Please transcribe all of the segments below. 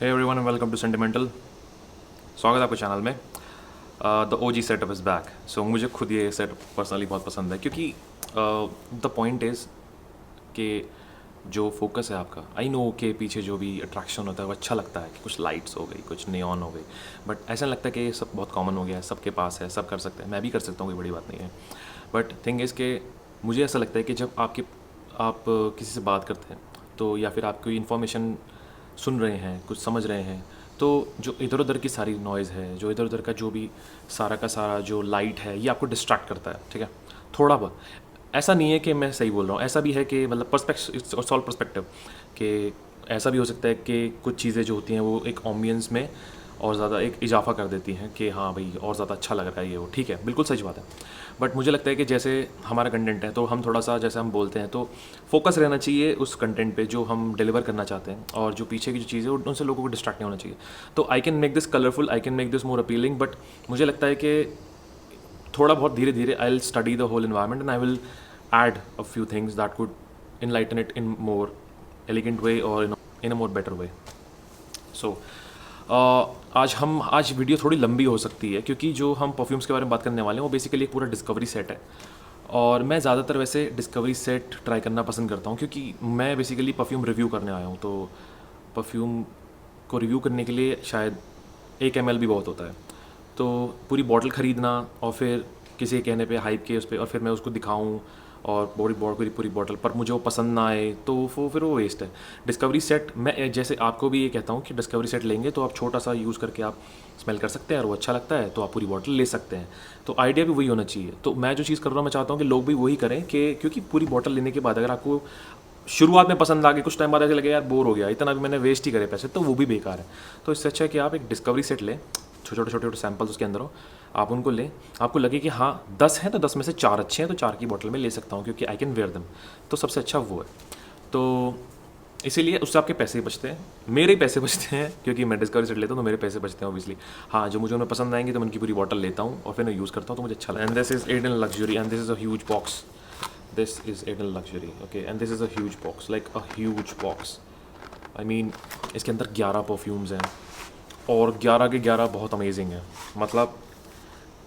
Hey everyone and welcome to sentimental. स्वागत है आपके चैनल में। The OG setup is back. So मुझे खुद ये सेटअप पर्सनली बहुत पसंद है क्योंकि द पॉइंट इज़ कि जो फोकस है आपका, आई नो के पीछे जो भी अट्रैक्शन होता है वो अच्छा लगता है कि कुछ लाइट्स हो गई, कुछ नियॉन हो गई, बट ऐसा नहीं लगता कि ये सब बहुत कॉमन हो गया है, सबके पास है, सब कर सकते हैं, मैं भी कर सकता हूँ, कोई बड़ी बात नहीं है। बट थिंग इज़ कि मुझे ऐसा लगता है कि जब आप किसी से बात करते हैं तो या फिर आप कोई इन्फॉर्मेशन सुन रहे हैं, कुछ समझ रहे हैं, तो जो इधर उधर की सारी नॉइज़ है, जो इधर उधर का जो भी सारा का सारा जो लाइट है, ये आपको डिस्ट्रैक्ट करता है, ठीक है, थोड़ा बहुत। ऐसा नहीं है कि मैं सही बोल रहा हूँ, ऐसा भी है कि मतलब पर्सपेक्ट इट्स ऑल पर्सपेक्टिव, कि ऐसा भी हो सकता है कि कुछ चीज़ें जो होती हैं वो एक ऑम्बियंस में और ज़्यादा एक इजाफा कर देती हैं कि हाँ भाई और ज़्यादा अच्छा लग रहा है ये वो, ठीक है, बिल्कुल सच बात है। बट मुझे लगता है कि जैसे हमारा कंटेंट है तो हम थोड़ा सा, जैसे हम बोलते हैं, तो फोकस रहना चाहिए उस कंटेंट पे जो हम डिलीवर करना चाहते हैं, और जो पीछे की जो चीज़ें उनसे लोगों को डिस्ट्रैक्ट नहीं होना चाहिए। तो I can make this colourful, I can make this more appealing, but मुझे लगता है कि थोड़ा बहुत धीरे धीरे I will study the whole environment and I will add a few things that could enlighten it in more elegant way or in a more better way. So आज video थोड़ी लंबी हो सकती है क्योंकि जो हम परफ्यूम्स के बारे में बात करने वाले हैं वो बेसिकली एक पूरा डिस्कवरी सेट है, और मैं ज़्यादातर वैसे डिस्कवरी सेट ट्राई करना पसंद करता हूँ क्योंकि मैं बेसिकली परफ्यूम रिव्यू करने आया हूँ। तो परफ्यूम को रिव्यू करने के लिए शायद 1 ml भी बहुत होता है, तो पूरी बॉटल ख़रीदना और फिर किसी के कहने पे हाइप के उस पर और फिर मैं उसको दिखाऊं और पूरी पूरी बॉटल पर मुझे वो पसंद ना आए तो वो फिर वो वेस्ट है। डिस्कवरी सेट मैं जैसे आपको भी ये कहता हूँ कि डिस्कवरी सेट लेंगे तो आप छोटा सा यूज़ करके आप स्मेल कर सकते हैं, और वो अच्छा लगता है तो आप पूरी बॉटल ले सकते हैं। तो आइडिया भी वही होना चाहिए। तो मैं जो चीज़ कर रहा हूँ, मैं चाहता हूँ कि लोग भी वही करें, कि क्योंकि पूरी बॉटल लेने के बाद अगर आपको शुरुआत में पसंद आ गई, कुछ टाइम बाद ऐसे लगे यार बोर हो गया, इतना भी मैंने वेस्ट ही करे पैसे, तो वो भी बेकार है। तो इससे अच्छा है कि आप एक डिस्कवरी सेट लें, छोटे छोटे सैम्पल्स उसके अंदर हो, आप उनको लें, आपको लगे कि हाँ 10 हैं तो 10 में से 4 अच्छे हैं, तो 4 की बॉटल में ले सकता हूँ क्योंकि आई कैन वेयर देम, तो सबसे अच्छा वो है। तो इसीलिए उससे आपके पैसे ही बचते हैं, मेरे पैसे बचते हैं क्योंकि मैं डिस्कवरी सेट लेता हूँ तो मेरे पैसे बचते हैं ऑब्वियसली। हाँ, जो मुझे उन्हें पसंद आएंगे तो मैं उनकी पूरी बॉटल लेता हूँ और फिर मैं यूज़ करता हूँ तो मुझे अच्छा लगता है। And this is Aiden luxury and this is a huge box, this is Aiden Luxury, okay, and this is a huge box, like a huge box. I mean, इसके अंदर 11 परफ्यूम्स हैं और 11 के 11 बहुत अमेजिंग हैं। मतलब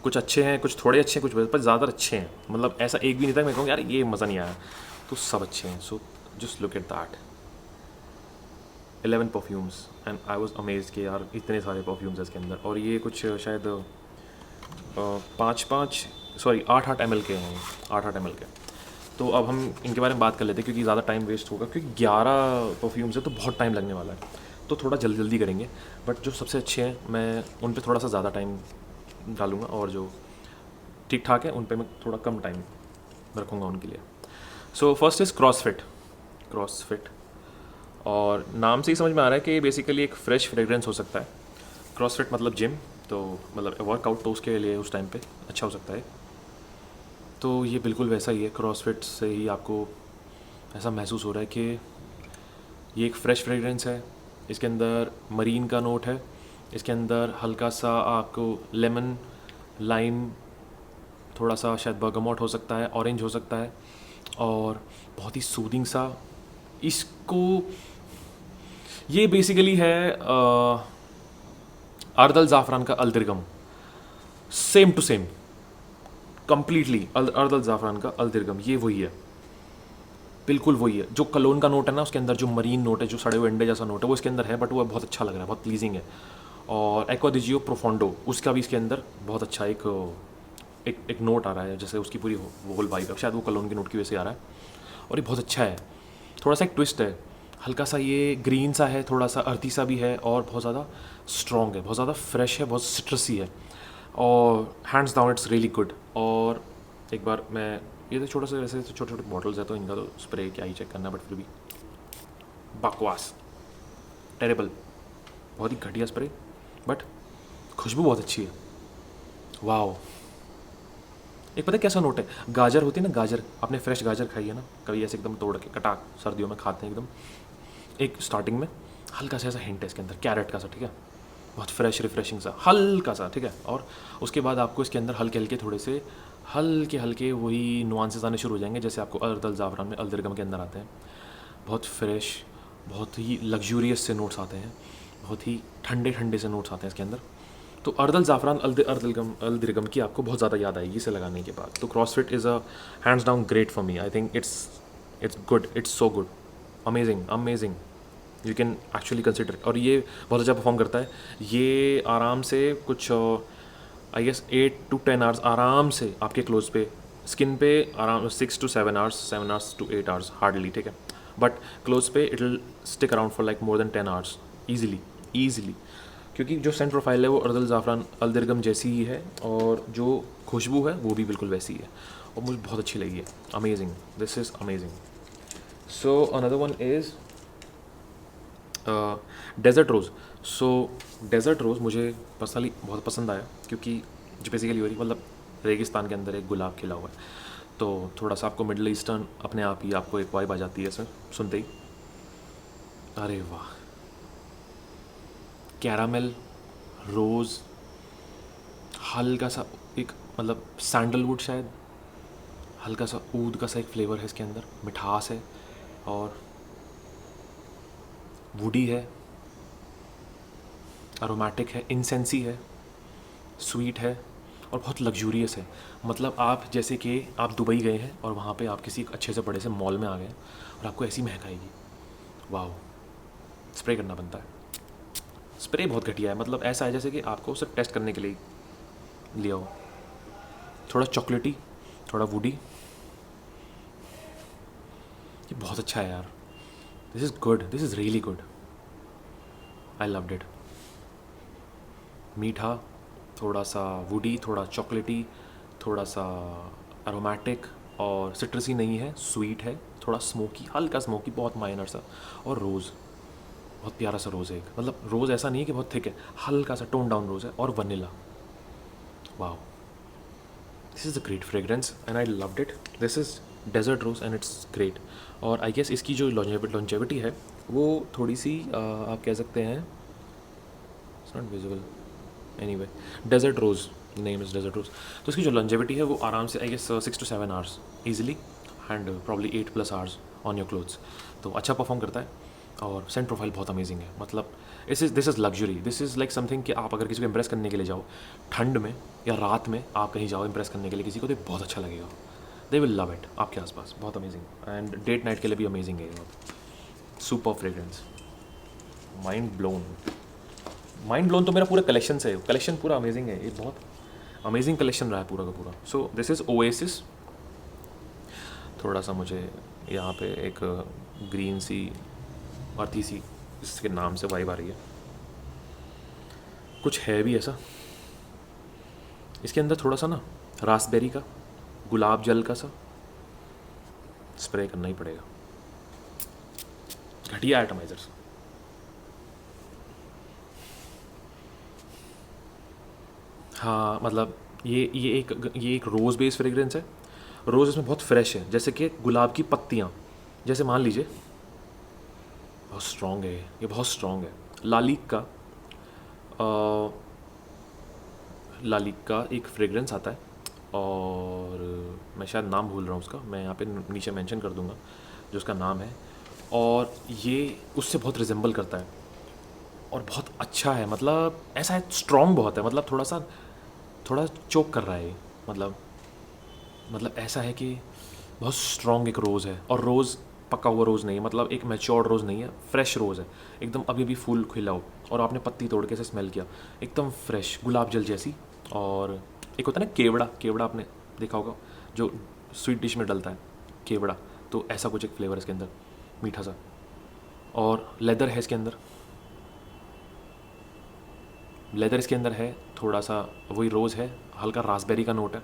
कुछ अच्छे हैं, कुछ थोड़े अच्छे हैं, कुछ पर ज़्यादा अच्छे हैं। मतलब ऐसा एक भी नहीं था मैं कहूँ यार ये मज़ा नहीं आया, तो सब अच्छे हैं। So just look at that, 11 perfumes and I was amazed कि यार इतने सारे परफ्यूम्स हैं इसके अंदर, और ये कुछ शायद 8-8 ml के हैं, 8-8 ml के। तो अब हम इनके बारे में बात कर लेते हैं क्योंकि ज़्यादा टाइम वेस्ट होगा, क्योंकि 11 परफ्यूम्स है तो बहुत टाइम लगने वाला है, तो थोड़ा जल्दी जल्दी करेंगे। बट जो सबसे अच्छे हैं मैं उन पे थोड़ा सा ज़्यादा टाइम डालूंगा, और जो ठीक ठाक है उन पे मैं थोड़ा कम टाइम रखूँगा उनके लिए। सो फर्स्ट इज़ क्रॉसफिट, और नाम से ही समझ में आ रहा है कि बेसिकली एक फ्रेश फ्रेगरेंस हो सकता है। क्रॉसफिट मतलब जिम, तो मतलब वर्कआउट, तो उसके लिए उस टाइम पे अच्छा हो सकता है। तो ये बिल्कुल वैसा ही है, क्रॉसफिट से ही आपको ऐसा महसूस हो रहा है कि ये एक फ़्रेश फ्रेगरेंस है, इसके अंदर मरीन का नोट है, इसके अंदर हल्का सा आपको लेमन, लाइम, थोड़ा सा शायद बर्गामोट हो सकता है, ऑरेंज हो सकता है, और बहुत ही सूदिंग सा इसको। ये बेसिकली है अर्दल ज़ाफ़रान का अल्दिरगम, सेम टू सेम कंप्लीटली। अर्दल ज़ाफ़रान का अल्दिरगम ये वही है, बिल्कुल वही है। जो कलोन का नोट है ना उसके अंदर, जो मरीन नोट है, जो सड़े हुए अंडे जैसा नोट है वो इसके अंदर है, बट वो बहुत अच्छा लग रहा है, बहुत प्लीजिंग है। और एक्वा दी जियो प्रोफोंडो, उसका भी इसके अंदर बहुत अच्छा एक नोट आ रहा है, जैसे उसकी पूरी होल वाइब है, शायद वो कलोन के नोट की वजह से आ रहा है, और ये बहुत अच्छा है। थोड़ा सा एक ट्विस्ट है, हल्का सा ये ग्रीन सा है, थोड़ा सा अर्थी सा भी है, और बहुत ज़्यादा स्ट्रॉन्ग है, बहुत ज़्यादा फ्रेश है, बहुत सिट्रसी है, और hands down it's really good. और एक बार मैं, ये तो छोटा सा, वैसे तो छोटे छोटे बॉटल्स है तो इनका तो स्प्रे क्या ही चेक करना, बट फिर भी बकवास, टेरेबल, बहुत ही घटिया स्प्रे, बट खुशबू बहुत अच्छी है। वाओ, एक पता है कैसा नोट है, गाजर होती है ना, गाजर, आपने फ्रेश गाजर खाई है ना कभी, ऐसे एकदम तोड़ के कटाक सर्दियों में खाते हैं एकदम, एक स्टार्टिंग में हल्का सा ऐसा हिंट है इसके अंदर कैरेट का सा, ठीक है, बहुत फ्रेश रिफ्रेशिंग सा हल्का सा, ठीक है। और उसके बाद आपको इसके अंदर हल्के हल्के थोड़े से हल्के वही नुआंसेस आने शुरू हो जाएंगे जैसे आपको अर्दल ज़ाफ़रान में अल्दिरगम के अंदर आते हैं। बहुत फ्रेश, बहुत ही लग्जूरियस से नोट्स आते हैं, बहुत ही ठंडे ठंडे से नोट्स आते हैं इसके अंदर। तो अर्दल ज़ाफ़रान अल दिरगम की आपको बहुत ज़्यादा याद आएगी इसे लगाने के बाद। तो CrossFit is a hands down great for me. I think it's good, it's so good, amazing amazing, you can actually consider. और ये बहुत अच्छा परफॉर्म करता है। ये आराम से कुछ आई गेस 8 to 10 आवर्स आराम से आपके क्लोज पे, स्किन पे आराम 6 to 7 hours, 7 hours to 8 hours hardly, ठीक है, बट क्लोज पे it will stick around for like more than 10 hours easily easily, क्योंकि जो सेंट प्रोफाइल है वो अर्दल ज़ाफ़रान अल-दिरगम जैसी ही है और जो खुशबू है वो भी बिल्कुल वैसी ही है और मुझे बहुत अच्छी लगी है। Amazing, this is amazing. So another one is desert rose. So desert rose मुझे पर्सनली बहुत पसंद आया क्योंकि जो बेसिकली हो रही मतलब रेगिस्तान के अंदर एक गुलाब खिला हुआ है, तो थोड़ा सा आपको मिडल ईस्टर्न अपने आप ही आपको एक वाइब आ जाती है सर सुनते ही। अरे वाह, कैरामेल, रोज़, हल्का सा एक मतलब सैंडलवुड शायद, हल्का सा ऊद का सा एक फ्लेवर है इसके अंदर, मिठास है और वुडी है, अरोमेटिक है, इंसेंसी है, स्वीट है और बहुत लग्जूरियस है। मतलब आप जैसे कि आप दुबई गए हैं और वहाँ पे आप किसी एक अच्छे से बड़े से मॉल में आ गए और आपको ऐसी महक आएगी, वाह, स्प्रे करना बनता है। स्प्रे बहुत घटिया है, मतलब ऐसा है जैसे कि आपको सिर्फ टेस्ट करने के लिए लिया हो। थोड़ा चॉकलेटी, थोड़ा वुडी, ये बहुत अच्छा है यार। This is good, this is really good, I loved it. मीठा, थोड़ा सा वुडी, थोड़ा चॉकलेटी, थोड़ा सा अरोमेटिक और सिट्रसी नहीं है, स्वीट है, थोड़ा स्मोकी, हल्का स्मोकी, बहुत माइनर सा, और रोज़, बहुत प्यारा सा रोज़ है एक, मतलब रोज़ ऐसा नहीं है कि बहुत थिक है, हल्का सा टोन डाउन रोज़ है, और vanilla, wow, this is a great fragrance and I loved it. This is desert rose and it's great. और आई गेस इसकी जो लॉन्जेविटी है वो थोड़ी सी आप कह सकते हैं, it's not visible, anyway, desert rose, name is desert rose. तो इसकी जो लॉन्जेविटी है वो आराम से I guess 6 to 7 hours easily and probably 8+ hours on your clothes. तो अच्छा परफॉर्म करता है और सेंट प्रोफाइल बहुत अमेजिंग है। मतलब this is luxury, this is like something कि आप अगर किसी को इम्प्रेस करने के लिए जाओ ठंड में या रात में, आप कहीं जाओ इम्प्रेस करने के लिए किसी को, तो बहुत अच्छा लगेगा, दे विल लव इट आपके आसपास, बहुत अमेजिंग। एंड डेट नाइट के लिए भी अमेजिंग है, super fragrance, mind blown. Mind blown तो मेरा पूरा कलेक्शन से है, कलेक्शन पूरा अमेजिंग है, ये बहुत अमेजिंग कलेक्शन रहा है पूरा का पूरा। सो दिस इज़ ओएसिस। थोड़ा सा मुझे यहाँ पे एक ग्रीन सी अर्थी सी इसके नाम से वाइब आ रही है, कुछ है भी ऐसा इसके अंदर, थोड़ा सा ना रास्पबेरी का, गुलाब जल का सा, स्प्रे करना ही पड़ेगा, घटिया एटमाइजर। हाँ, मतलब ये एक रोज़ बेस्ड फ्रेग्रेंस है। रोज़ इसमें बहुत फ्रेश है, जैसे कि गुलाब की पत्तियाँ, जैसे मान लीजिए, बहुत स्ट्रॉन्ग है ये, बहुत स्ट्रॉन्ग है। लालिक का लालिक का एक फ्रेग्रेंस आता है और मैं शायद नाम भूल रहा हूँ उसका, मैं यहाँ पे नीचे मेंशन कर दूँगा जो उसका नाम है, और ये उससे बहुत रिजेंबल करता है और बहुत अच्छा है। मतलब ऐसा है, स्ट्रॉन्ग बहुत है, मतलब थोड़ा चोक कर रहा है ये, मतलब ऐसा है कि बहुत स्ट्रॉन्ग एक रोज़ है, और रोज़ पका हुआ रोज़ नहीं है, मतलब एक मैच्योर्ड रोज़ नहीं है, फ्रेश रोज़ है एकदम, अभी भी फूल खिला हो और आपने पत्ती तोड़ के इसे स्मेल किया, एकदम फ्रेश गुलाब जल जैसी। और एक होता है ना केवड़ा, केवड़ा आपने देखा होगा जो स्वीट डिश में डलता है, केवड़ा, तो ऐसा कुछ एक फ्लेवर है इसके अंदर, मीठा सा, और लेदर है इसके अंदर, लेदर इसके अंदर है, थोड़ा सा वही रोज़ है, हल्का रास्पबेरी का नोट है।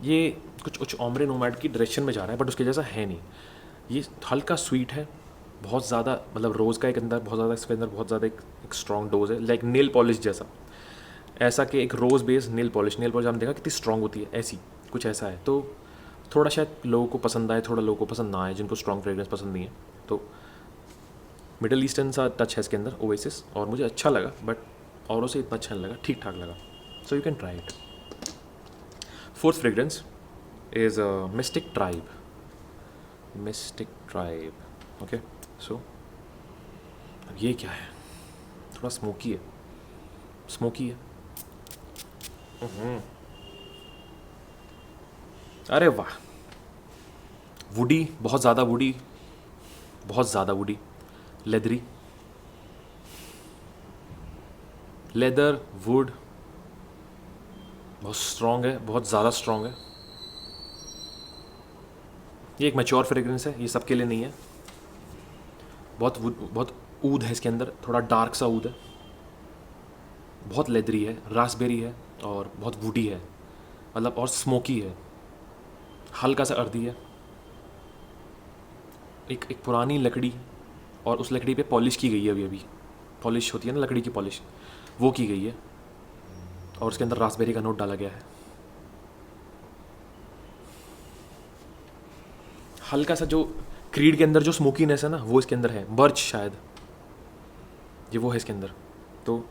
ये कुछ ओम्ब्रे नोमैड की डायरेक्शन में जा रहा है बट उसके जैसा है नहीं, ये हल्का स्वीट है, बहुत ज़्यादा, मतलब रोज़ का एक अंदर बहुत ज़्यादा, इसके अंदर बहुत ज़्यादा एक स्ट्रॉन्ग डोज है, लाइक नेल पॉलिश जैसा, ऐसा कि एक रोज़ बेस्ड नेल पॉलिश आपने देखा कितनी स्ट्रॉन्ग होती है, ऐसी कुछ ऐसा है। तो थोड़ा शायद लोगों को पसंद आए, थोड़ा लोगों को पसंद ना आए, जिनको स्ट्रॉन्ग फ्रेग्रेंस पसंद नहीं है। तो मिडल ईस्टर्न सा टच है इसके अंदर ओएसिस, और मुझे अच्छा लगा, बट औरों से इतना अच्छा नहीं लगा, ठीक ठाक लगा। So you can try it. Fourth fragrance is mystic tribe, mystic tribe, okay. So अब ये क्या है, थोड़ा स्मोकी है, स्मोकी है। अरे वाह, वुडी, बहुत ज़्यादा वुडी, बहुत ज़्यादा वुडी, लेदरी, लेदर, वुड, बहुत स्ट्रॉन्ग है, बहुत ज़्यादा स्ट्रॉन्ग है। ये एक मैच्योर फ्रेग्रेंस है, ये सबके लिए नहीं है। बहुत बहुत ऊद है इसके अंदर, थोड़ा डार्क सा ऊद है, बहुत लेदरी है, रास्पबेरी है और बहुत वुडी है, मतलब और स्मोकी है, हल्का सा अर्दी है। एक पुरानी लकड़ी, और उस लकड़ी पे पॉलिश की गई है, अभी अभी पॉलिश होती है ना लकड़ी की पॉलिश, वो की गई है, और उसके अंदर रास्पबेरी का नोट डाला गया है। हल्का सा जो क्रीड के अंदर जो स्मोकीनेस है ना, वो इसके अंदर है, बर्च शायद, ये वो है इसके अंदर। तो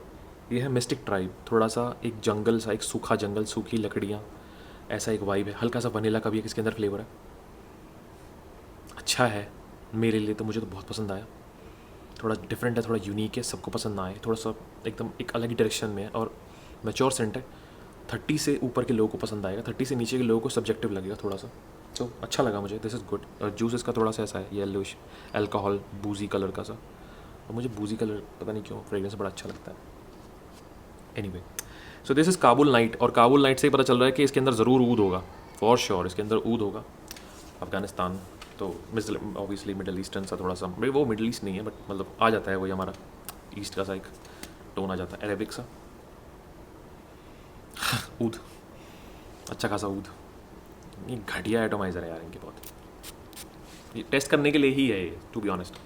ये है मिस्टिक ट्राइब, थोड़ा सा एक जंगल सा, एक सूखा जंगल, सूखी लकड़ियाँ, ऐसा एक वाइब है। हल्का सा वनीला का भी एक इसके अंदर फ्लेवर है, अच्छा है मेरे लिए तो, मुझे तो बहुत पसंद आया। थोड़ा डिफरेंट है, थोड़ा यूनिक है, सबको पसंद ना आए, थोड़ा सा एकदम एक अलग ही डायरेक्शन में है, और मैच्योर सेंट है। 30 से ऊपर के लोगों को पसंद आएगा, 30 से नीचे के लोगों को सब्जेक्टिव लगेगा थोड़ा सा। तो अच्छा लगा मुझे, दिस इज़ गुड। जूस इसका थोड़ा सा ऐसा है येलोइश, अल्कोहल, बूजी कलर का सा, और मुझे बूजी कलर पता नहीं क्यों फ्रेग्रेंस बड़ा अच्छा लगता है। Anyway, so this is Kabul night, और काबुल नाइट से ही पता चल रहा है कि इसके अंदर ज़रूर ऊद होगा, फॉर श्योर इसके अंदर ऊद होगा। अफगानिस्तान तो ऑब्वियसली मिडल ईस्टर्न सा थोड़ा सा, भाई वो मिडल ईस्ट नहीं है, बट मतलब आ जाता है वही हमारा ईस्ट का सा एक टोन आ जाता है, अरेबिक सा। ऊद, अच्छा खासा ऊद, ये घटिया एटोमाइज़र है यार इनके बहुत, ये टेस्ट करने के लिए ही है ये, टू बी ऑनेस्ट।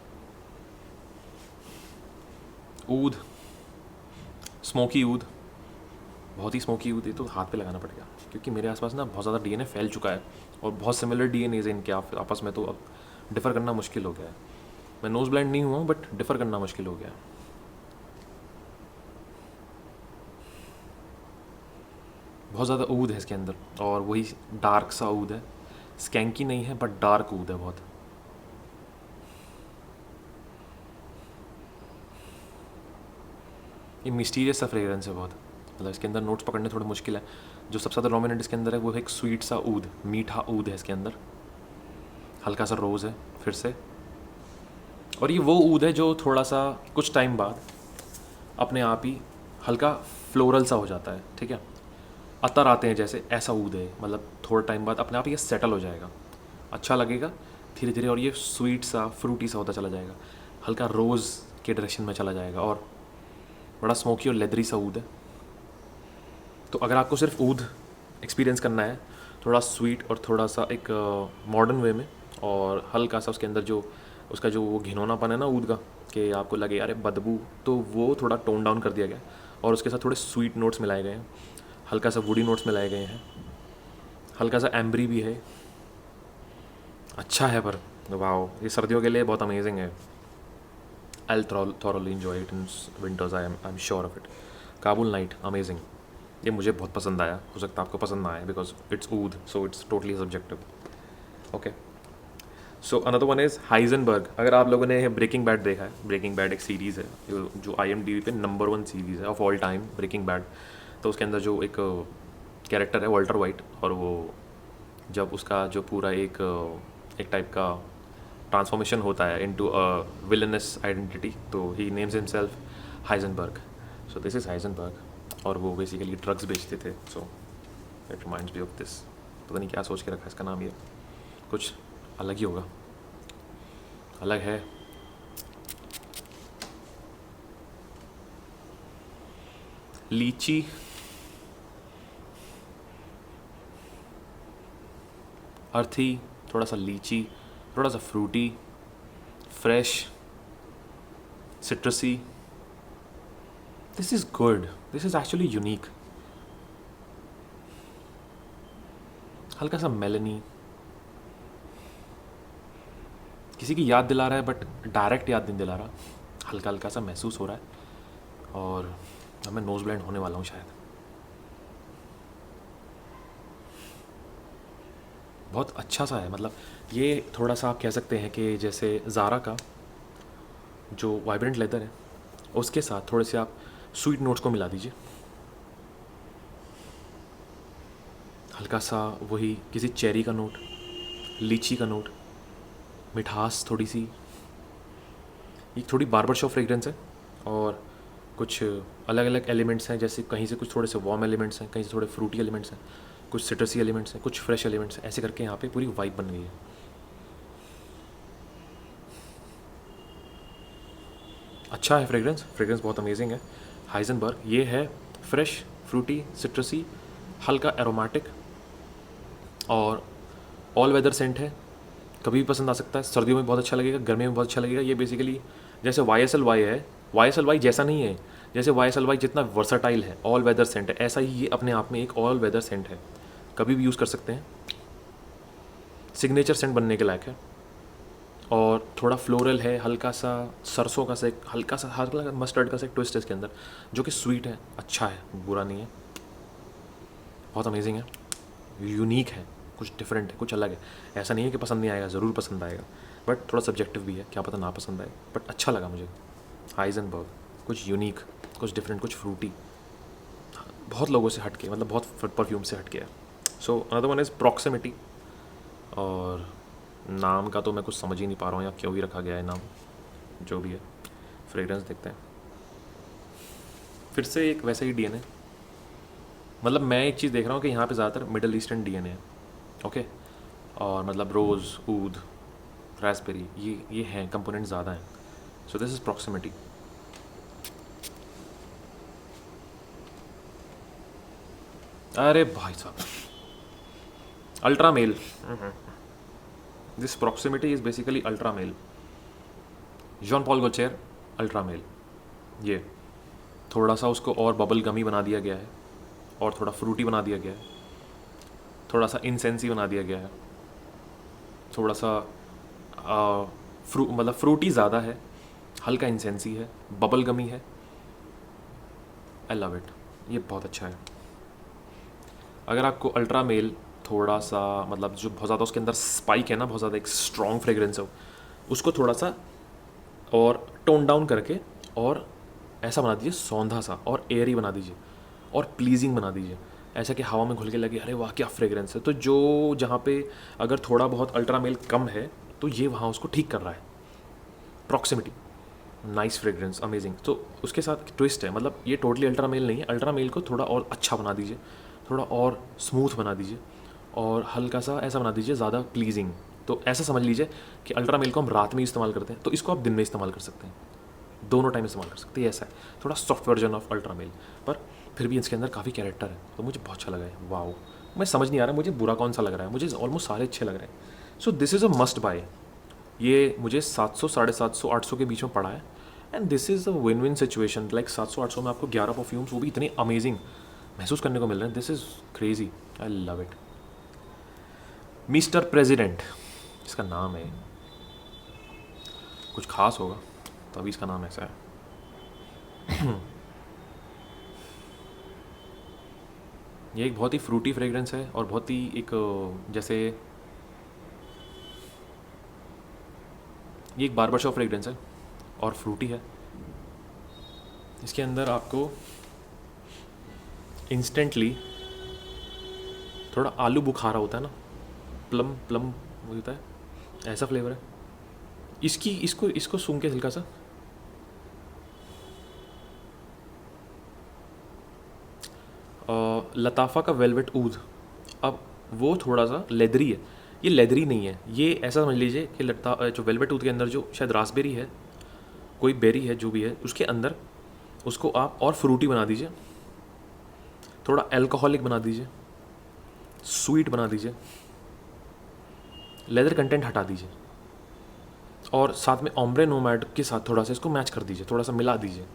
ऊद, स्मोकी ऊद, बहुत ही स्मोकी ऊद, ये तो हाथ पे लगाना पड़ेगा, क्योंकि मेरे आसपास ना बहुत ज़्यादा डीएनए फैल चुका है, और बहुत सिमिलर डीएनए इनके आपस में, तो अब डिफ़र करना मुश्किल हो गया है। मैं नोज़ ब्लाइंड नहीं हुआ हूँ, बट डिफ़र करना मुश्किल हो गया है। बहुत ज़्यादा ऊद है इसके अंदर, और वही डार्क सा ऊद है, स्कैंकी नहीं है बट डार्क ऊद है बहुत। ये मिस्टीरियस सा फ्रेग्रेंस है बहुत, मतलब इसके अंदर नोट्स पकड़ने थोड़े मुश्किल है। जो सबसे ज़्यादा डोमिनेंट इसके अंदर है वो है एक स्वीट सा ऊद, मीठा ऊद है इसके अंदर, हल्का सा रोज़ है फिर से, और ये वो ऊद है जो थोड़ा सा कुछ टाइम बाद अपने आप ही हल्का फ्लोरल सा हो जाता है, ठीक है, अतर आते हैं जैसे, ऐसा ऊद है, मतलब थोड़ा टाइम बाद अपने आप ही ये सेटल हो जाएगा, अच्छा लगेगा धीरे धीरे, और ये स्वीट सा फ्रूटी सा होता चला जाएगा, हल्का रोज़ के डायरेक्शन में चला जाएगा, और बड़ा स्मोकी और लेदरी सा ऊद है। तो अगर आपको सिर्फ ऊद एक्सपीरियंस करना है, थोड़ा स्वीट और थोड़ा सा एक मॉडर्न वे में, और हल्का सा उसके अंदर जो उसका जो वो घिनौनापन है ना ऊद का, कि आपको लगे अरे बदबू, तो वो थोड़ा टोन डाउन कर दिया गया, और उसके साथ थोड़े स्वीट नोट्स मिलाए गए हैं, हल्का सा वुडी नोट्स मिलाए गए हैं, हल्का सा एम्बरी भी है, अच्छा है। पर वाओ, ये सर्दियों के लिए बहुत अमेजिंग है। I'll thoroughly enjoy it in winters, I'm sure of it. Kabul night amazing, ये मुझे बहुत पसंद आया, हो सकता है आपको पसंद ना आए, because it's oud, so it's totally subjective. Okay, so another one is Heisenberg. अगर आप लोगों ने ब्रेकिंग बैड देखा है, ब्रेकिंग बैड एक सीरीज़ है जो IMDb पे नंबर 1 सीरीज़ है of all time, breaking bad. तो उसके अंदर जो एक कैरेक्टर है वॉल्टर वाइट, और वो जब उसका जो पूरा एक टाइप का ट्रांसफॉर्मेशन होता है इनटू अ विलनस आइडेंटिटी, तो he names himself Heisenberg. So this is Heisenberg, और वो बेसिकली ड्रग्स बेचते थे, so it reminds me of this. पता नहीं क्या सोच के रखा है इसका नाम, ये कुछ अलग ही होगा, अलग है। लीची, अर्थी, थोड़ा सा लीची, थोड़ा सा fruity, fresh, citrusy, this is good, this is actually unique. हल्का सा मेलनी, किसी की याद दिला रहा है बट डायरेक्ट याद नहीं दिला रहा, हल्का हल्का सा महसूस हो रहा है, और अब मैं नोज़ ब्लाइंड होने वाला हूँ शायद। बहुत अच्छा सा है, मतलब ये थोड़ा सा आप कह सकते हैं कि जैसे ज़ारा का जो वाइब्रेंट लेदर है उसके साथ थोड़े से आप स्वीट नोट्स को मिला दीजिए, हल्का सा वही किसी चेरी का नोट, लीची का नोट, मिठास थोड़ी सी। ये थोड़ी बार्बर शॉप फ्रेगरेंस है और कुछ अलग अलग एलिमेंट्स हैं, जैसे कहीं से कुछ थोड़े से वार्म एलिमेंट्स हैं, कहीं से थोड़े फ्रूटी एलिमेंट्स हैं, कुछ सिट्रसी एलिमेंट्स हैं, कुछ फ्रेश एलिमेंट्स हैं, ऐसे करके यहाँ पे पूरी वाइब बन गई है। अच्छा है फ्रेगरेंस, फ्रेगरेंस बहुत अमेजिंग है। हाइजनबर्ग ये है फ्रेश, फ्रूटी, सिट्रसी, हल्का एरोमेटिक और ऑल वेदर सेंट है। कभी भी पसंद आ सकता है, सर्दियों में बहुत अच्छा लगेगा, गर्मी में बहुत अच्छा लगेगा। ये बेसिकली जैसे YSL-Y है, YSL-Y जैसा नहीं है, जैसे YSL-Y जितना वर्साटाइल है, ऑल वेदर सेंट है, ऐसा ही ये अपने आप में एक ऑल वेदर सेंट है, कभी भी यूज़ कर सकते हैं। सिग्नेचर सेंट बनने के लायक है और थोड़ा फ्लोरल है, हल्का सा सरसों का से हल्का मस्टर्ड का से ट्विस्ट है इसके अंदर, जो कि स्वीट है, अच्छा है, बुरा नहीं है, बहुत अमेजिंग है, यूनिक है, कुछ डिफरेंट है, कुछ अलग है। ऐसा नहीं है कि पसंद नहीं आएगा, ज़रूर पसंद आएगा, बट थोड़ा सब्जेक्टिव भी है, क्या पता ना पसंद आए, बट अच्छा लगा मुझे। हाइजनबर्ग कुछ यूनिक, कुछ डिफरेंट, कुछ फ्रूटी, बहुत लोगों से हट के, मतलब बहुत परफ्यूम से हट के है। सो अनदर वन इज़ प्रॉक्सिमिटी, और नाम का तो मैं कुछ समझ ही नहीं पा रहा हूँ या क्यों ही रखा गया है नाम, जो भी है। फ्रेगरेंस देखते हैं, फिर से एक वैसा ही DNA, मतलब मैं एक चीज़ देख रहा हूँ कि यहाँ पे ज़्यादातर मिडल ईस्टर्न DNA है, ओके, और मतलब रोज़, ऊद, रास्पबेरी, ये हैं कंपोनेंट ज़्यादा हैं। So this is proximity. अरे भाई साहब, ultra male, this proximity is basically ultra male, Jean Paul Gaultier ultra male. ये थोड़ा सा उसको और बबल गमी बना दिया गया है, और थोड़ा फ्रूटी बना दिया गया है, थोड़ा सा इंसेंसी बना दिया गया है, थोड़ा सा मतलब फ्रूटी ज़्यादा है, हल्का इंसेंसी है, बबल गमी है। आई लव इट, ये बहुत अच्छा है। अगर आपको अल्ट्रा मेल थोड़ा सा, मतलब जो बहुत ज़्यादा उसके अंदर स्पाइक है ना, बहुत ज़्यादा एक स्ट्रॉन्ग फ्रेग्रेंस हो, उसको थोड़ा सा और टोन डाउन करके और ऐसा बना दीजिए, सौंधा सा और एयरी बना दीजिए और प्लीजिंग बना दीजिए, ऐसा कि हवा में घुल के लगे अरे वाह क्या फ्रेग्रेंस है। तो जो जहाँ पे अगर थोड़ा बहुत अल्ट्रा मेल कम है, तो ये वहाँ उसको ठीक कर रहा है। Proximity, nice fragrance, amazing. तो उसके साथ ट्विस्ट है, मतलब ये टोटली अल्ट्रा मेल नहीं है, अल्ट्रा मेल को थोड़ा और अच्छा बना दीजिए, थोड़ा और स्मूथ बना दीजिए, और हल्का सा ऐसा बना दीजिए ज़्यादा प्लीजिंग। तो ऐसा समझ लीजिए कि अल्ट्रा मेल को हम रात में इस्तेमाल करते हैं, तो इसको आप दिन में इस्तेमाल कर सकते हैं, दोनों टाइम इस्तेमाल कर सकते हैं। ऐसा है थोड़ा soft version of ultra male, पर फिर भी इसके अंदर काफ़ी कैरेक्टर है, तो मुझे बहुत अच्छा लगा है। वाओ, मैं समझ नहीं आ रहा मुझे बुरा कौन सा लग रहा है, मुझे ऑलमोस्ट सारे अच्छे लग रहे हैं। So this is a must buy. ये मुझे 700, 750, 800 के बीच में पड़ा है, and this is a win win situation. Like 700-800 में आपको 11 परफ्यूम्स, वो भी इतने अमेजिंग महसूस करने को मिल रहे हैं। This is crazy, I love it. Mister president इसका नाम है, कुछ खास होगा तभी इसका नाम ऐसा है। ये एक बहुत ही फ्रूटी फ्रेग्रेंस है और बहुत ही एक जैसे ये एक बार्बर शॉप फ्रेग्रेंस है और फ्रूटी है। इसके अंदर आपको इंस्टेंटली थोड़ा आलू बुखारा होता है ना, प्लम प्लम होता है, ऐसा फ्लेवर है इसकी। इसको सूंघ के हल्का सा लताफ़ा का वेलवेट ऊद, अब वो थोड़ा सा लेदरी है, ये लेदरी नहीं है, ये ऐसा समझ लीजिए कि जो वेलवेट ऊद के अंदर जो शायद रास्पबेरी है, कोई बेरी है जो भी है, उसके अंदर उसको आप और फ्रूटी बना दीजिए, थोड़ा अल्कोहलिक बना दीजिए, स्वीट बना दीजिए, लेदर कंटेंट हटा दीजिए, और साथ में ओम्ब्रे नोमैड के साथ थोड़ा सा इसको मैच कर दीजिए, थोड़ा सा मिला दीजिए।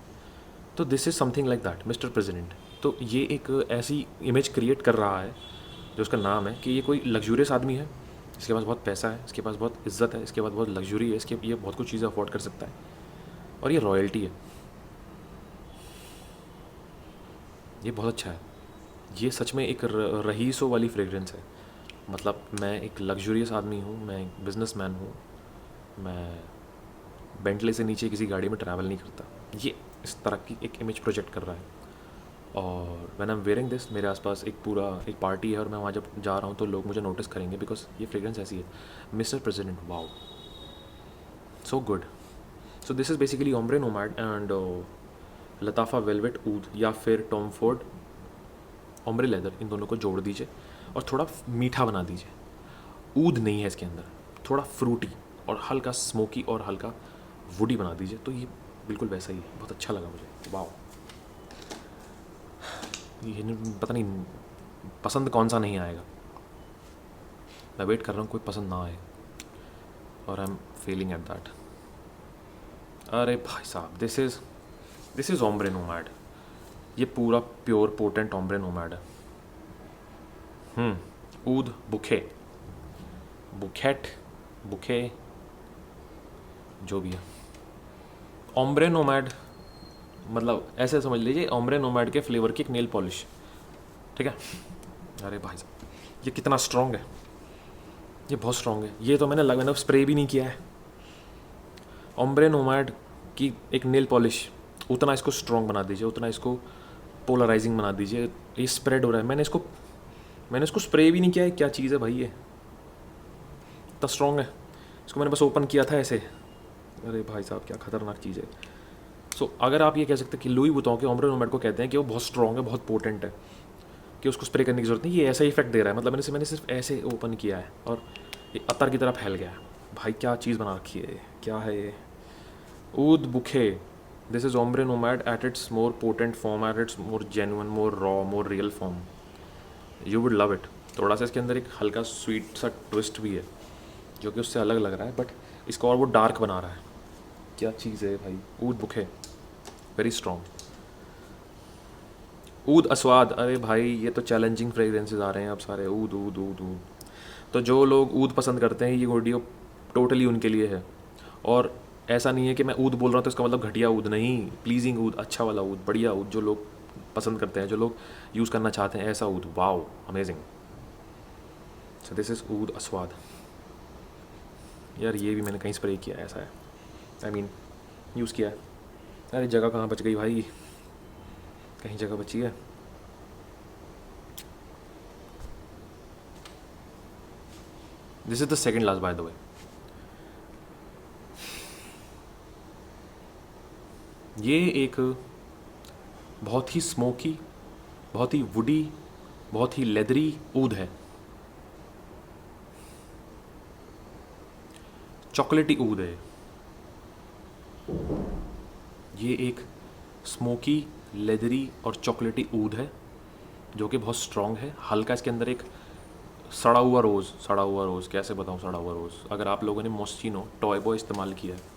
तो this is something like that mister president. तो ये एक ऐसी इमेज क्रिएट कर रहा है जो उसका नाम है कि ये कोई लग्जूरियस आदमी है, इसके पास बहुत पैसा है, इसके पास बहुत इज्जत है, इसके पास बहुत लग्जरी है, इसके ये बहुत कुछ चीज़ें अफोर्ड कर सकता है, और ये रॉयल्टी है। ये बहुत अच्छा है, ये सच में एक रईसों वाली फ्रेग्रेंस है। मतलब मैं एक लग्जूरियस आदमी हूँ, मैं एक बिजनेसमैन हूँ, मैं बेंटले से नीचे किसी गाड़ी में ट्रैवल नहीं करता। ये इस तरह की एक इमेज प्रोजेक्ट कर रहा है। और when I am wearing this, मेरे आसपास एक पार्टी है और मैं वहाँ जब जा रहा हूँ तो लोग मुझे नोटिस करेंगे बिकॉज ये फ्रेग्रेंस ऐसी है। Mister president, wow, so good. So this is basically Ombre Nomade and Lattafa Velvet Oud या फिर टॉम फोर्ड ओम्ब्रे लेदर, इन दोनों को जोड़ दीजिए और थोड़ा मीठा बना दीजिए। ऊद नहीं है इसके अंदर, थोड़ा फ्रूटी और हल्का स्मोकी और हल्का वुडी बना दीजिए, तो ये बिल्कुल वैसा ही है। बहुत अच्छा लगा मुझे, वाओ। ये पता नहीं पसंद कौन सा नहीं आएगा, मैं वेट कर रहा हूँ कोई पसंद ना आए, और I am Fehling at that. अरे भाई साहब, दिस इज़ ओम्ब्रे नोमैड। ये पूरा प्योर पोटेंट ओम्ब्रे नोमैड है। ऊद बुखे, बुखेट, बुखे, जो भी है। ओम्ब्रे नोमैड मतलब ऐसे समझ लीजिए, ओम्ब्रे नोमैड के फ्लेवर की एक नेल पॉलिश, ठीक है। अरे भाई साहब, ये कितना स्ट्रॉन्ग है, ये बहुत स्ट्रॉन्ग है। ये तो मैंने स्प्रे भी नहीं किया है। ओम्ब्रे नोमैड की एक नेल पॉलिश, उतना इसको स्ट्रॉन्ग बना दीजिए, उतना इसको पोलराइजिंग बना दीजिए। ये स्प्रेड हो रहा है, मैंने इसको स्प्रे भी नहीं किया है। क्या चीज़ है भाई, ये इतना स्ट्रॉन्ग है। इसको मैंने बस ओपन किया था ऐसे। अरे भाई साहब, क्या खतरनाक चीज़ है। सो अगर आप ये कह सकते हैं कि लुई वुइटन के ओम्ब्रे नोमैड को कहते हैं कि वो बहुत स्ट्रॉन्ग है, बहुत पोटेंट है, कि उसको स्प्रे करने की जरूरत नहीं, ये ऐसा ही इफेक्ट दे रहा है। मतलब मैंने सिर्फ ऐसे ओपन किया है और ये अतर की तरह फैल गया है। भाई क्या चीज़ बना रखी है, क्या है ये। Oud bouquet, this is Ombre Nomade at its more potent form, at its more genuine, more raw, more real form. You would love it. थोड़ा सा इसके अंदर एक हल्का स्वीट सा ट्विस्ट भी है जो कि उससे अलग लग रहा है, बट इसको और वो डार्क बना रहा है। क्या चीज़ है भाई, ऊद बुखे, वेरी स्ट्रॉन्ग। ऊद अस्वाद, अरे भाई ये तो चैलेंजिंग फ्रेग्रेंसेस आ रहे हैं अब सारे, ऊद ऊद ऊद ऊद। तो जो लोग ऊद पसंद करते हैं, ये वीडियो टोटली उनके लिए है। और ऐसा नहीं है कि मैं ऊद बोल रहा हूँ तो इसका मतलब घटिया ऊद नहीं, प्लीजिंग ऊद, अच्छा वाला ऊद, बढ़िया ऊद, जो लोग पसंद करते हैं, जो लोग यूज़ करना चाहते हैं, ऐसा oud. Wow, amazing. So this is oud Aswad. यार ये भी मैंने कहीं स्प्रे किया है, ऐसा है, आई मीन यूज़ किया है। अरे जगह कहाँ बच गई भाई, कहीं जगह बची है। This is the second last by the way. ये एक बहुत ही स्मोकी, बहुत ही वुडी, बहुत ही लेदरी ऊद है, चॉकलेटी ऊद है। ये एक स्मोकी, लेदरी और चॉकलेटी ऊद है जो कि बहुत स्ट्रॉन्ग है। हल्का इसके अंदर एक सड़ा हुआ रोज़, कैसे बताऊँ सड़ा हुआ रोज़। अगर आप लोगों ने मोस्चिनो टॉयबो इस्तेमाल किया है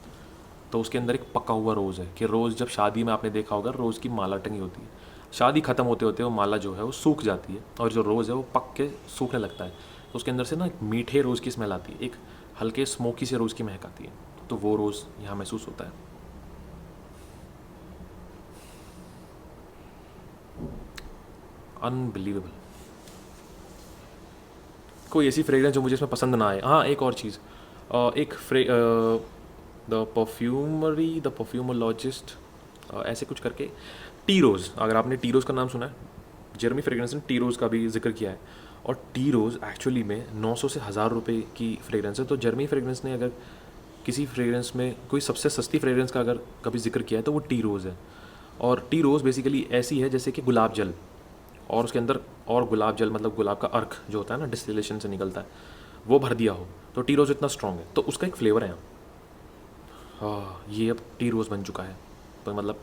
तो उसके अंदर एक पका हुआ रोज़ है, कि रोज़ जब शादी में आपने देखा होगा रोज़ की माला टंगी होती है, शादी ख़त्म होते होते वो माला जो है वो सूख जाती है और जो रोज़ है वो पक के सूखने लगता है, तो उसके अंदर से ना एक मीठे रोज़ की स्मेल आती है, एक हल्के स्मोकी से रोज़ की महक आती है। तो वो रोज़ यहाँ महसूस होता है। अनबिलीवेबल। कोई ऐसी फ्रेग्रेंस जो मुझे इसमें पसंद ना आए। हाँ, एक और चीज़, एक द परफ्यूमोलॉजिस्ट, ऐसे कुछ करके, टी रोज़, अगर आपने टी रोज़ का नाम सुना है, जर्मी फ्रेग्रेंस ने टी रोज़ का भी जिक्र किया है। और टी रोज़ एक्चुअली में 900 से 1000 रुपये की फ्रेग्रेंस है। तो जर्मी फ्रेग्रेंस ने अगर किसी फ्रेग्रेंस में कोई सबसे सस्ती फ्रेग्रेंस का अगर कभी जिक्र किया है तो वो टी रोज़ है। और टी रोज़ बेसिकली ऐसी है जैसे कि गुलाब जल, और उसके अंदर और गुलाब जल मतलब गुलाब का अर्क जो होता है ना, डिस्टिलेशन से निकलता है, वो भर दिया हो, तो टी रोज़ इतना स्ट्रॉन्ग है। तो उसका एक फ्लेवर है यहाँ। हाँ, ये अब टी रोज़ बन चुका है, तो मतलब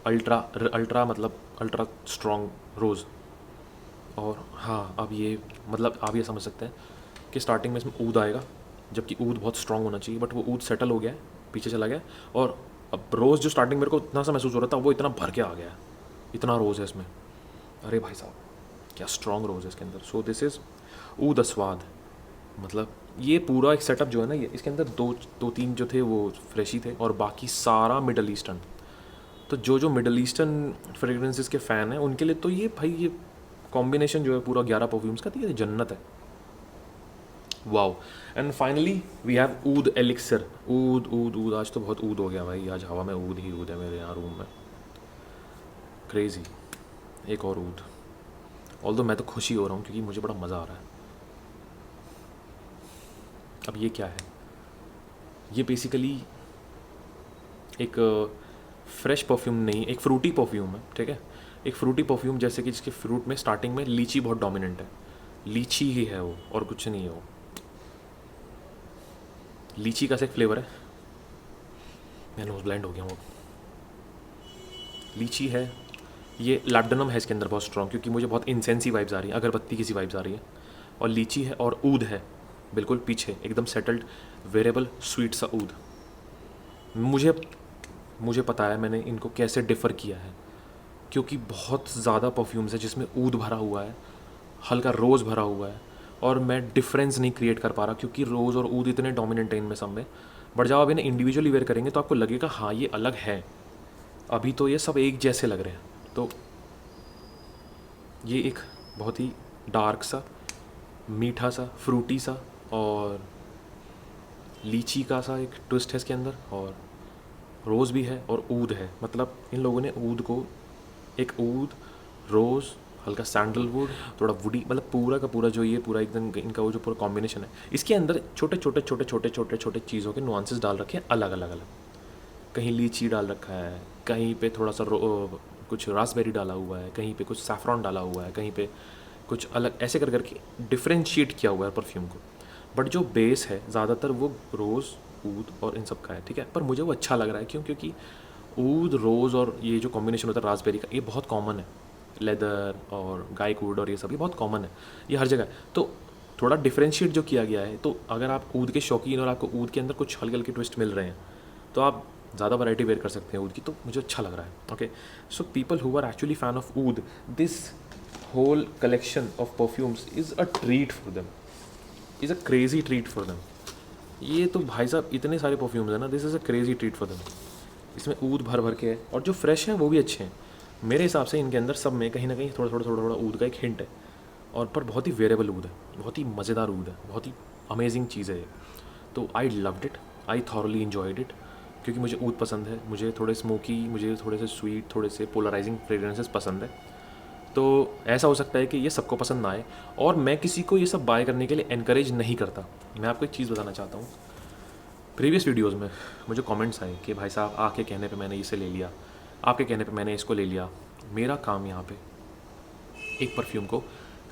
अल्ट्रा मतलब अल्ट्रा स्ट्रॉन्ग रोज़। और हाँ, अब ये मतलब आप ये समझ सकते हैं कि स्टार्टिंग में इसमें ऊद आएगा, जबकि ऊद बहुत स्ट्रॉन्ग होना चाहिए, बट वो ऊद सेटल हो गया है, पीछे चला गया। और अब रोज़ जो स्टार्टिंग मेरे को इतना सा महसूस हो रहा था, वो इतना भर के आ गया है, इतना रोज़ है इसमें। अरे भाई साहब, क्या स्ट्रॉन्ग रोज़ है इसके अंदर। So this is oud Aswad. मतलब ये पूरा एक सेटअप जो है ना, ये इसके अंदर दो तीन जो थे वो फ्रेशी थे और बाकी सारा मिडल ईस्टर्न। तो जो मिडल ईस्टर्न फ्रेग्रेंसेस के फ़ैन हैं उनके लिए तो ये भाई ये कॉम्बिनेशन जो है पूरा 11 परफ्यूम्स का, तो ये जन्नत है। Wow. And finally we have oud elixir. Oud oud oud, आज तो बहुत ऊद हो गया भाई, आज हवा में ऊद ही ऊद है मेरे यहाँ रूम में। क्रेज़ी, एक और ऊद। ऑल्दो मैं तो खुश ही हो रहा हूँ क्योंकि मुझे बड़ा मज़ा आ रहा है। अब ये क्या है? ये बेसिकली एक फ्रेश परफ्यूम नहीं, एक फ्रूटी परफ्यूम है, ठीक है। एक फ्रूटी परफ्यूम जैसे कि जिसके फ्रूट में स्टार्टिंग में लीची बहुत डोमिनेंट है, लीची ही है वो और कुछ नहीं है वो। लीची का से एक फ्लेवर है, मैं नोज ब्लाइंड हो गया हूँ। लीची है, ये लैब्डेनम है इसके अंदर बहुत स्ट्रॉन्ग, क्योंकि मुझे बहुत इंसेंसी वाइब्स आ रही हैं, अगरबत्ती की सी वाइब्स आ रही है। और लीची है और ऊद है बिल्कुल पीछे, एकदम सेटल्ड वेरेबल स्वीट सा ऊद। मुझे मुझे पता है मैंने इनको कैसे डिफ़र किया है, क्योंकि बहुत ज़्यादा परफ्यूम्स है जिसमें ऊद भरा हुआ है, हल्का रोज़ भरा हुआ है, और मैं डिफरेंस नहीं क्रिएट कर पा रहा क्योंकि रोज़ और ऊद इतने डोमिनेंट हैं इनमें सब में। बट जब आप इन्हें इंडिविजुअली वेयर करेंगे तो आपको लगेगा हाँ ये अलग है। अभी तो ये सब एक जैसे लग रहे हैं। तो ये एक बहुत ही डार्क सा, मीठा सा, फ्रूटी सा और लीची का सा एक ट्विस्ट है इसके अंदर, और रोज़ भी है और ऊद है। मतलब इन लोगों ने ऊद को, एक ऊद, रोज़, हल्का सैंडलवुड, थोड़ा वुडी, मतलब पूरा का पूरा जो ये पूरा एकदम इनका वो जो पूरा कॉम्बिनेशन है, इसके अंदर छोटे छोटे छोटे छोटे छोटे छोटे चीज़ों के नुआंसेस डाल रखे हैं, अलग अलग अलग। कहीं लीची डाल रखा है, कहीं पे थोड़ा सा कुछ रासबेरी डाला हुआ है, कहीं पे कुछ सैफरॉन डाला हुआ है, कहीं पे कुछ अलग, ऐसे कर करके डिफ्रेंशिएट किया हुआ है परफ्यूम को। बट जो बेस है ज़्यादातर वो रोज़, ऊद और इन सब का है, ठीक है। पर मुझे वो अच्छा लग रहा है क्यों? क्योंकि ऊद, रोज़ और ये जो कॉम्बिनेशन होता है रासबेरी का, ये बहुत कॉमन है। लेदर और गाइक वुड और ये सब ये बहुत कॉमन है, ये हर जगह है। तो थोड़ा डिफ्रेंशिएट जो किया गया है, तो अगर आप ऊद के शौकीन और आपको ऊद के अंदर कुछ हल्के हल्के ट्विस्ट मिल रहे हैं तो आप ज़्यादा वैरायटी वेयर कर सकते हैं ऊद की, तो मुझे अच्छा लग रहा है। Okay, so people who are actually fan of oud, this whole collection of perfumes is a treat for them, is a crazy treat for them. ये तो भाई साहब इतने सारे परफ्यूम्स हैं ना, this is a crazy treat for them. इसमें oud भर भर के है और जो फ्रेश हैं वो भी अच्छे हैं मेरे हिसाब से। इनके अंदर सब में कहीं ना कहीं थोड़ा थोड़ा थोड़ा थोड़ा ऊद का एक हिंट है, और पर बहुत ही वेरेबल ऊद है, बहुत ही मज़ेदार ऊद है, बहुत ही अमेजिंग चीज़ है ये। तो आई loved it, I thoroughly enjoyed it, क्योंकि मुझे ऊद पसंद है, मुझे थोड़े स्मोकी, मुझे थोड़े से स्वीट, थोड़े से पोलराइजिंग फ्रेग्रेंसेस पसंद है। तो ऐसा हो सकता है कि ये सबको पसंद ना आए, और मैं किसी को ये सब बाय करने के लिए एनकरेज नहीं करता। मैं आपको एक चीज़ बताना चाहता हूँ, प्रीवियस वीडियोज़ में मुझे कमेंट्स आए कि भाई साहब आपके कहने पे मैंने इसे ले लिया, आपके कहने पे मैंने इसको ले लिया। मेरा काम यहाँ पे एक परफ्यूम को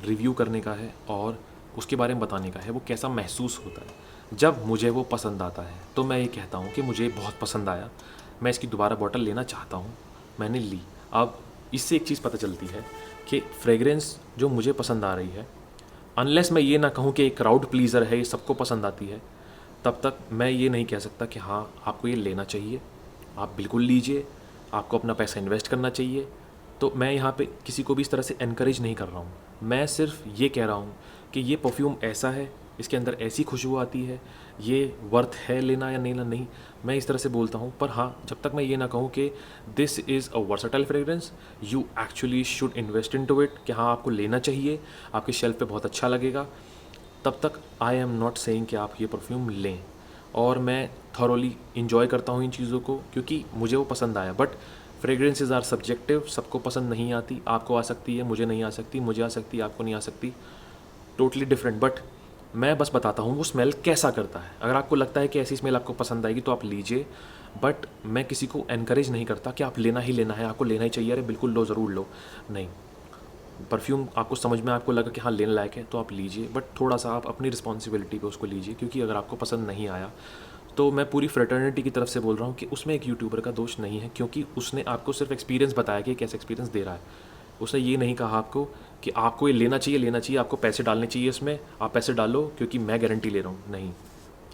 रिव्यू करने का है और उसके बारे में बताने का है, वो कैसा महसूस होता है जब मुझे वो पसंद आता है। तो मैं ये कहता हूँ कि मुझे बहुत पसंद आया, मैं इसकी दोबारा बॉटल लेना चाहता हूँ, मैंने ली। अब इससे एक चीज़ पता चलती है कि फ्रेगरेंस जो मुझे पसंद आ रही है, अनलेस मैं ये ना कहूँ कि एक क्राउड प्लीज़र है, ये सबको पसंद आती है, तब तक मैं ये नहीं कह सकता कि हाँ आपको ये लेना चाहिए। आप बिल्कुल लीजिए, आपको अपना पैसा इन्वेस्ट करना चाहिए। तो मैं यहाँ पे किसी को भी इस तरह से एनकरेज नहीं कर रहा हूँ, मैं सिर्फ ये कह रहा हूँ कि ये परफ्यूम ऐसा है, इसके अंदर ऐसी खुशबू आती है, ये वर्थ है लेना या नहीं लेना, नहीं मैं इस तरह से बोलता हूँ। पर हाँ, जब तक मैं ये ना कहूँ कि this is a versatile fragrance, you actually should invest in to it, कि हाँ आपको लेना चाहिए, आपके शेल्फ पे बहुत अच्छा लगेगा, तब तक आई एम नॉट सेइंग कि आप ये परफ्यूम लें। और मैं थॉरोली इन्जॉय करता हूँ इन चीज़ों को क्योंकि मुझे वो पसंद आया। बट फ्रेग्रेंसेज आर सब्जेक्टिव, सबको पसंद नहीं आती, आपको आ सकती है, मुझे नहीं आ सकती, मुझे आ सकती है, आपको नहीं आ सकती, टोटली डिफरेंट। बट मैं बस बताता हूँ वो स्मेल कैसा करता है। अगर आपको लगता है कि ऐसी स्मेल आपको पसंद आएगी तो आप लीजिए, बट मैं किसी को एनकरेज नहीं करता कि आप लेना ही लेना है, आपको लेना ही चाहिए, अरे बिल्कुल लो, ज़रूर लो, नहीं। परफ्यूम आपको समझ में, आपको लगा कि हाँ लेने लायक है तो आप लीजिए, बट थोड़ा सा आप अपनी रिस्पॉन्सिबिलिटी पे उसको लीजिए, क्योंकि अगर आपको पसंद नहीं आया तो मैं पूरी फ्रेटर्निटी की तरफ से बोल रहा हूँ कि उसमें एक यूट्यूबर का दोष नहीं है, क्योंकि उसने आपको सिर्फ एक्सपीरियंस बताया कि कैसा एक्सपीरियंस दे रहा है। उसने ये नहीं कहा आपको कि आपको ये लेना चाहिए, लेना चाहिए, आपको पैसे डालने चाहिए इसमें, आप पैसे डालो क्योंकि मैं गारंटी ले रहा हूँ। नहीं,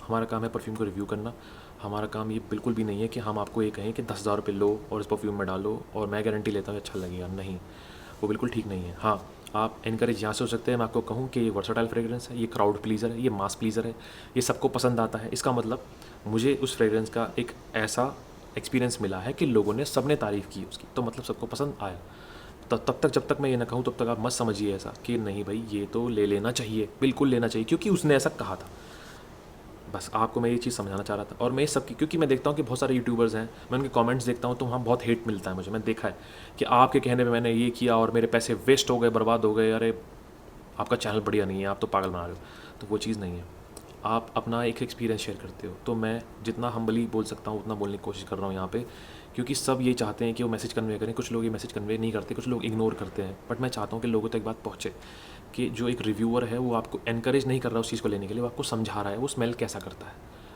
हमारा काम है परफ्यूम को रिव्यू करना, हमारा काम ये बिल्कुल भी नहीं है कि हम आपको ये कहें कि 10,000 रुपये लो और इस परफ्यूम में डालो और मैं गारंटी लेता हूँ अच्छा लगेगा। नहीं, वो बिल्कुल ठीक नहीं है। हाँ, आप इनकरेज यहाँ से हो सकते हैं, मैं आपको कहूँ कि ये वर्सटाइल फ्रेग्रेंस है, ये क्राउड प्लीज़र है, ये मास प्लीज़र है, ये सबको पसंद आता है। इसका मतलब मुझे उस फ्रेग्रेंस का एक ऐसा एक्सपीरियंस मिला है कि लोगों ने, सब ने तारीफ़ की उसकी, तो मतलब सबको पसंद आया। तब तक जब तक मैं ये ना कहूँ तब तक आप मत समझिए ऐसा कि नहीं भाई ये तो ले लेना चाहिए, बिल्कुल लेना चाहिए क्योंकि उसने ऐसा कहा था। बस आपको मैं ये चीज़ समझाना चाह रहा था। और मैं सबकी, क्योंकि मैं देखता हूँ कि बहुत सारे यूट्यूबर्स हैं, मैं उनके कमेंट्स देखता हूँ तो वहाँ बहुत हेट मिलता है मुझे। मैंने देखा है कि आपके कहने पे मैंने ये किया और मेरे पैसे वेस्ट हो गए, बर्बाद हो गए, अरे आपका चैनल बढ़िया नहीं है, आप तो पागल बना रहे हो। तो वो चीज़ नहीं है, आप अपना एक एक्सपीरियंस शेयर करते हो। तो मैं जितना हम्बली बोल सकता हूँ उतना बोलने की कोशिश कर रहा हूँ यहाँ पे, क्योंकि सब ये चाहते हैं कि वो मैसेज कन्वे करें। कुछ लोग ये मैसेज कन्वे नहीं करते, कुछ लोग इग्नोर करते हैं, बट मैं चाहता हूँ कि लोगों तक बात पहुँचे कि जो एक रिव्यूअर है वो आपको एनकरेज नहीं कर रहा उस चीज़ को लेने के लिए, वो आपको समझा रहा है वो स्मेल कैसा करता है,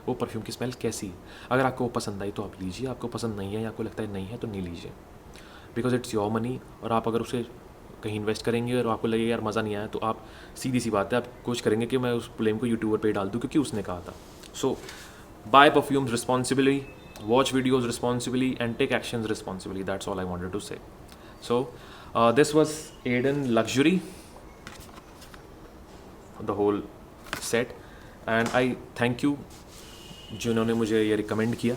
वो परफ्यूम की स्मेल कैसी है। अगर आपको वो पसंद आई तो आप लीजिए, आपको पसंद नहीं है या आपको लगता है नहीं है तो नहीं लीजिए, बिकॉज इट्स योर मनी। और आप अगर उसे कहीं इन्वेस्ट करेंगे और आपको लगेगा यार मज़ा नहीं आया, तो आप सीधी सी बात है, आप कोशिश करेंगे कि मैं उस ब्लेम को यूट्यूबर पे डाल दूँ क्योंकि उसने कहा था। So buy perfumes responsibly, watch videos responsibly and take actions responsibly. That's all I wanted to say. So this was Aiden Luxury, the whole set, and I thank you जिन्होंने मुझे ये रिकमेंड किया।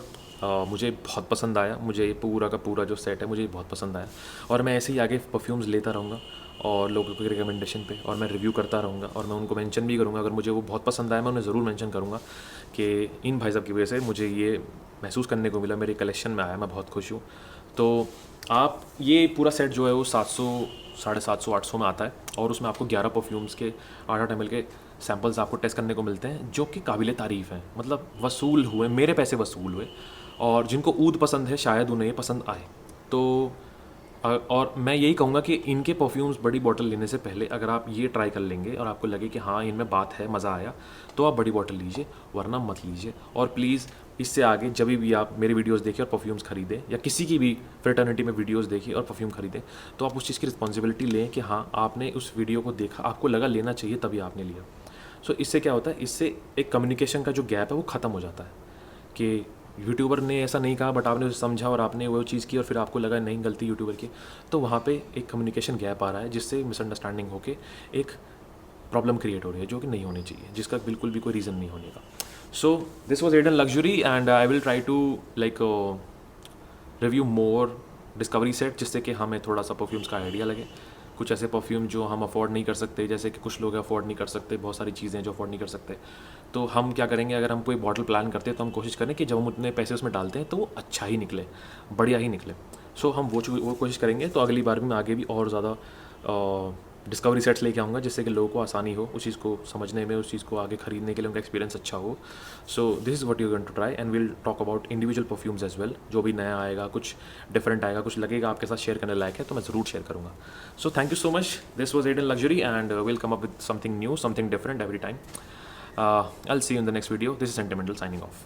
मुझे बहुत पसंद आया, मुझे ये पूरा का पूरा जो सेट है मुझे बहुत पसंद आया, और मैं ऐसे ही आगे परफ्यूम्स लेता रहूँगा और लोगों की रिकमेंडेशन पे, और मैं रिव्यू करता रहूँगा और मैं उनको मेंशन भी करूँगा। अगर मुझे वो बहुत पसंद आया मैं उन्हें ज़रूर मेंशन करूँगा कि इन भाई साहब की वजह से मुझे ये महसूस करने को मिला, मेरे कलेक्शन में आया, मैं बहुत खुश हूँ। तो आप ये पूरा सेट जो है वो 700, 750, 800 में आता है, और उसमें आपको 11 परफ्यूम्स के 8-8 ml के सैम्पल्स आपको टेस्ट करने को मिलते हैं, जो कि काबिल तारीफ़ हैं। मतलब वसूल हुए, मेरे पैसे वसूल हुए, और जिनको ऊद पसंद है शायद उन्हें ये पसंद आए। तो और मैं यही कहूँगा कि इनके परफ्यूम्स बड़ी बॉटल लेने से पहले अगर आप ये ट्राई कर लेंगे और आपको लगे कि हाँ इनमें बात है, मज़ा आया, तो आप बड़ी बॉटल लीजिए, वरना मत लीजिए। और प्लीज़ इससे आगे जब भी आप मेरे वीडियोस देखें और परफ्यूम्स खरीदें, या किसी की भी फ्रेटर्निटी में वीडियोस देखिए और परफ्यूम खरीदें, तो आप उस चीज़ की रिस्पॉन्सिबिलिटी लें कि हाँ आपने उस वीडियो को देखा, आपको लगा लेना चाहिए, तभी आपने लिया। सो इससे क्या होता है, इससे एक कम्युनिकेशन का जो गैप है वो ख़त्म हो जाता है कि यूट्यूबर ने ऐसा नहीं कहा बट आपने उसे समझा और आपने वो चीज़ की और फिर आपको लगा नहीं गलती यूट्यूबर की, तो वहाँ पे एक कम्युनिकेशन गैप आ रहा है, जिससे मिसअंडरस्टैंडिंग होके एक प्रॉब्लम क्रिएट हो रही है जो कि नहीं होनी चाहिए, जिसका बिल्कुल भी कोई रीज़न नहीं होने का। So this was Aiden luxury, and I will try to like review more discovery set, जिससे कि हमें थोड़ा सा परफ्यूम्स का आइडिया लगे। कुछ ऐसे परफ्यूम जो हम अफोर्ड नहीं कर सकते, जैसे कि कुछ लोग अफोर्ड नहीं कर सकते, बहुत सारी चीज़ें जो अफोर्ड नहीं कर सकते, तो हम क्या करेंगे, अगर हम कोई बॉटल प्लान करते हैं तो हम कोशिश करें कि जब हम उतने पैसे उसमें डालते हैं तो वो अच्छा ही निकले, बढ़िया ही निकले। सो हम वो कोशिश करेंगे। तो अगली बार भी मैं आगे भी और ज़्यादा डिस्कवरी सेट्स लेके आऊँगा, जिससे कि लोगों को आसानी हो उस चीज़ को समझने में, उस चीज़ को आगे खरीदने के लिए उनका एक्सपीरियंस अच्छा हो। So this is what you going to try, and will talk about individual perfumes as well. जो भी नया आएगा, कुछ डिफरेंट आएगा, कुछ लगेगा आपके साथ शेयर करने लायक है, तो मैं ज़रूर शेयर करूँगा। So thank you so much, this was Aiden luxury, and will come up with something new, something different every time. I'll see you in the next video. This is Sentimental signing off.